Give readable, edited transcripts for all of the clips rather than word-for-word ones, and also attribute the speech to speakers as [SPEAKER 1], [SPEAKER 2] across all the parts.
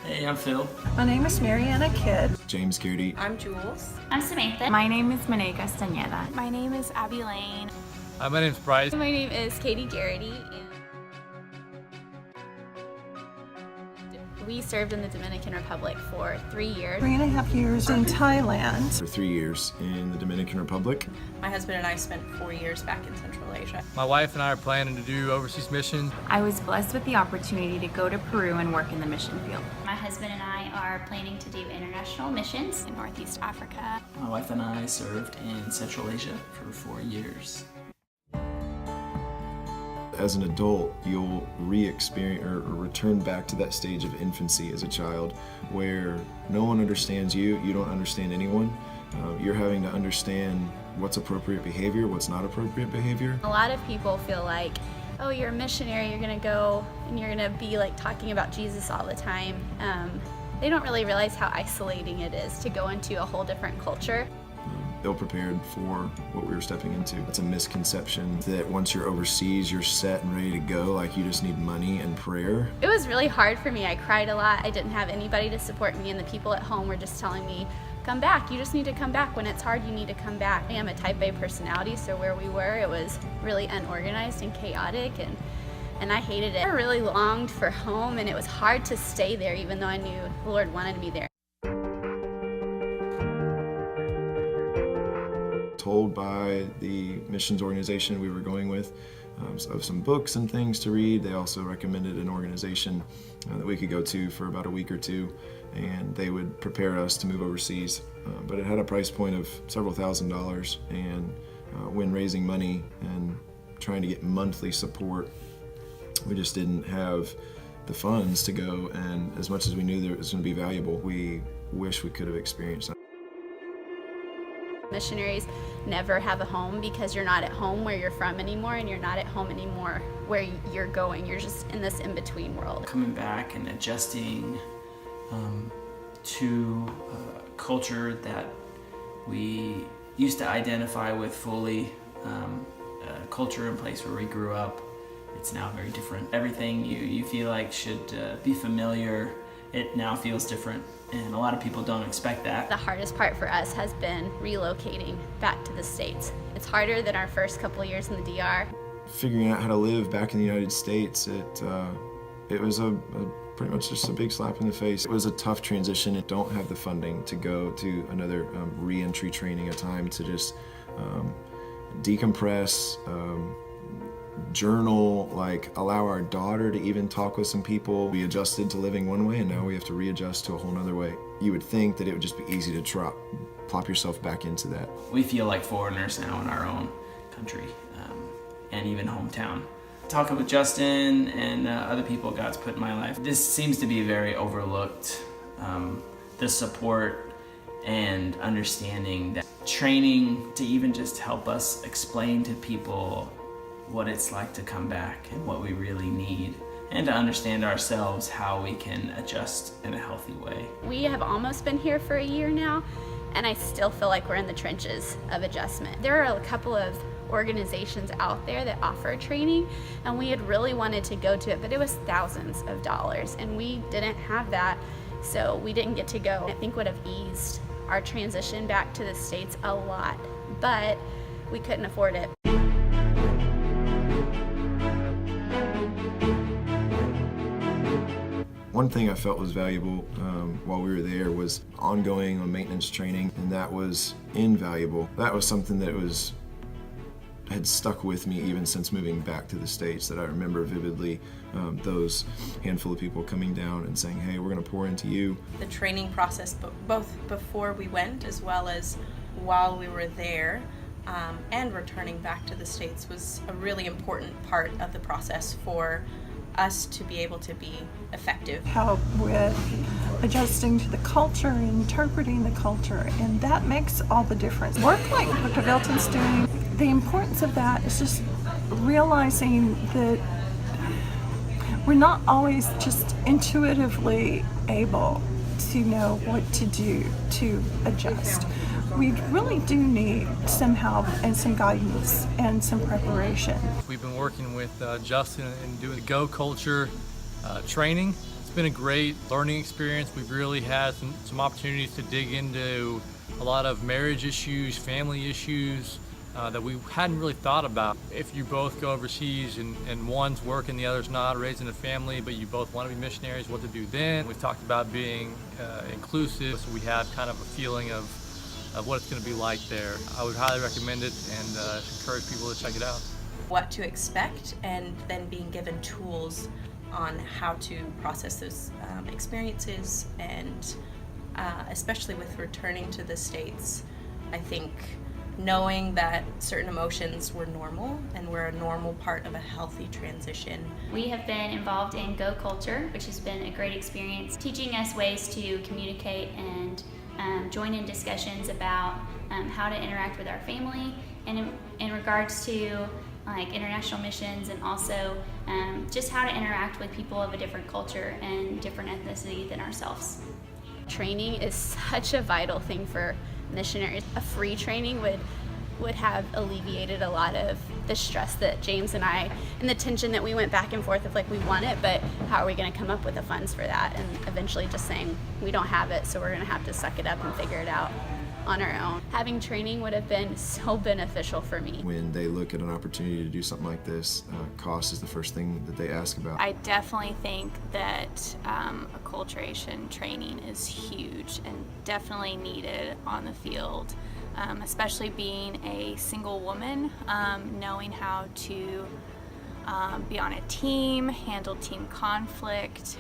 [SPEAKER 1] Hey, I'm Phil.
[SPEAKER 2] My name is Mariana Kidd.
[SPEAKER 3] James Geardy.
[SPEAKER 4] I'm Jules.
[SPEAKER 5] I'm Samantha.
[SPEAKER 6] My name is Monet Castañeda.
[SPEAKER 7] My name is Abby Lane.
[SPEAKER 8] My name's Bryce.
[SPEAKER 7] My name is Katie Garrity. We served in the Dominican Republic for 3 years.
[SPEAKER 2] 3.5 years in Thailand.
[SPEAKER 3] For 3 years in the Dominican Republic.
[SPEAKER 4] My husband and I spent 4 years back in Central Asia.
[SPEAKER 8] My wife and I are planning to do overseas missions.
[SPEAKER 6] I was blessed with the opportunity to go to Peru and work in the mission field.
[SPEAKER 5] My husband and I are planning to do international missions
[SPEAKER 7] In Northeast Africa.
[SPEAKER 1] My wife and I served in Central Asia for 4 years.
[SPEAKER 3] As an adult, you'll re-experience or return back to that stage of infancy as a child where no one understands you, you don't understand anyone. You're having to understand what's appropriate behavior, what's not appropriate behavior.
[SPEAKER 7] A lot of people feel like, oh, you're a missionary, you're gonna go and you're gonna be like talking about Jesus all the time. They don't really realize how isolating it is to go into a whole different culture.
[SPEAKER 3] Ill-prepared for what we were stepping into. It's a misconception that once you're overseas, you're set and ready to go, like you just need money and prayer.
[SPEAKER 7] It was really hard for me. I cried a lot. I didn't have anybody to support me, and the people at home were just telling me, come back, you just need to come back. When it's hard, you need to come back. I am a type A personality, so where we were, it was really unorganized and chaotic, and I hated it. I really longed for home, and it was hard to stay there even though I knew the Lord wanted me there.
[SPEAKER 3] Told by the missions organization we were going with of some books and things to read. They also recommended an organization that we could go to for about a week or two, and they would prepare us to move overseas. But it had a price point of several $1,000s, and when raising money and trying to get monthly support, we just didn't have the funds to go, and as much as we knew that it was going to be valuable, we wish we could have experienced that.
[SPEAKER 7] Missionaries never have a home because you're not at home where you're from anymore, and you're not at home anymore where you're going. You're just in this in-between world.
[SPEAKER 1] Coming back and adjusting to a culture that we used to identify with fully, a culture and place where we grew up. It's now very different. Everything you feel like should be familiar, it now feels different. And a lot of people don't expect that.
[SPEAKER 7] The hardest part for us has been relocating back to the States. It's harder than our first couple of years in the DR.
[SPEAKER 3] Figuring out how to live back in the United States, it was pretty much just a big slap in the face. It was a tough transition. I don't have the funding to go to another re-entry training, a time to just decompress, journal, like allow our daughter to even talk with some people. We adjusted to living one way, and now we have to readjust to a whole nother way. You would think that it would just be easy to plop yourself back into that.
[SPEAKER 1] We feel like foreigners now in our own country and even hometown. Talking with Justin and other people God's put in my life, this seems to be very overlooked. The support and understanding, that training to even just help us explain to people what it's like to come back and what we really need, and to understand ourselves how we can adjust in a healthy way.
[SPEAKER 7] We have almost been here for a year now, and I still feel like we're in the trenches of adjustment. There are a couple of organizations out there that offer training, and we had really wanted to go to it, but it was thousands of dollars, and we didn't have that, so we didn't get to go. I think would have eased our transition back to the States a lot, but we couldn't afford it.
[SPEAKER 3] One thing I felt was valuable while we were there was ongoing maintenance training, and that was invaluable. That was something that had stuck with me even since moving back to the States, that I remember vividly those handful of people coming down and saying, hey, we're going to pour into you.
[SPEAKER 4] The training process, both before we went as well as while we were there, and returning back to the States, was a really important part of the process for us to be able to be effective.
[SPEAKER 2] Help with adjusting to the culture, interpreting the culture, and that makes all the difference. Work like what Pavilton's doing, the importance of that is just realizing that we're not always just intuitively able to know what to do to adjust. We really do need some help and some guidance and some preparation.
[SPEAKER 8] We've been working with Justin and doing the Go Culture training. It's been a great learning experience. We've really had some opportunities to dig into a lot of marriage issues, family issues that we hadn't really thought about. If you both go overseas and one's working, the other's not, raising a family, but you both want to be missionaries, what to do then. We've talked about being inclusive, so we have kind of a feeling of what it's going to be like there. I would highly recommend it and encourage people to check it out.
[SPEAKER 4] What to expect, and then being given tools on how to process those experiences, and especially with returning to the States, I think knowing that certain emotions were normal and were a normal part of a healthy transition.
[SPEAKER 5] We have been involved in Go Culture, which has been a great experience, teaching us ways to communicate and join in discussions about how to interact with our family, and in regards to like international missions, and also just how to interact with people of a different culture and different ethnicity than ourselves.
[SPEAKER 7] Training is such a vital thing for missionaries. A free training would have alleviated a lot of the stress that James and I, and the tension that we went back and forth of like, we want it, but how are we going to come up with the funds for that? And eventually just saying, we don't have it, so we're going to have to suck it up and figure it out on our own. Having training would have been so beneficial for me.
[SPEAKER 3] When they look at an opportunity to do something like this, cost is the first thing that they ask about.
[SPEAKER 9] I definitely think that acculturation training is huge and definitely needed on the field, especially being a single woman, knowing how to be on a team, handle team conflict,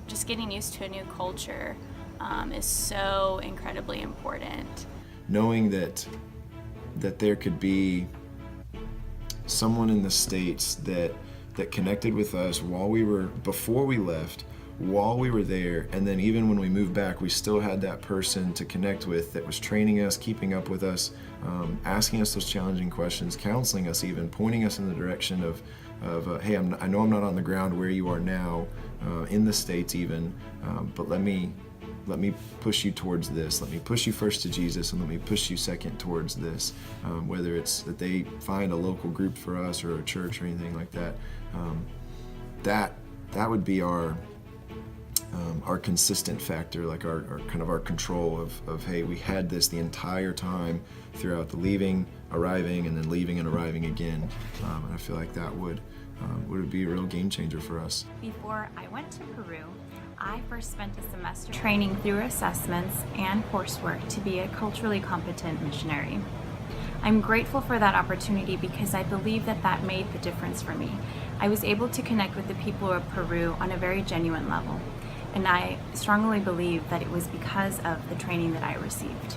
[SPEAKER 9] just getting used to a new culture is so incredibly important.
[SPEAKER 3] Knowing that there could be someone in the States that connected with us before we left, while we were there, and then even when we moved back, we still had that person to connect with that was training us, keeping up with us, asking us those challenging questions, counseling us, even pointing us in the direction of hey, I know I'm not on the ground where you are now, in the States even, but let me push you towards this. Let me push you first to Jesus, and let me push you second towards this. Whether it's that they find a local group for us or a church or anything like that, that would be our consistent factor, like our kind of our control of hey, we had this the entire time throughout the leaving, arriving, and then leaving and arriving again. And I feel like that would be a real game changer for us.
[SPEAKER 6] Before I went to Peru, I first spent a semester training through assessments and coursework to be a culturally competent missionary. I'm grateful for that opportunity because I believe that made the difference for me. I was able to connect with the people of Peru on a very genuine level, and I strongly believe that it was because of the training that I received.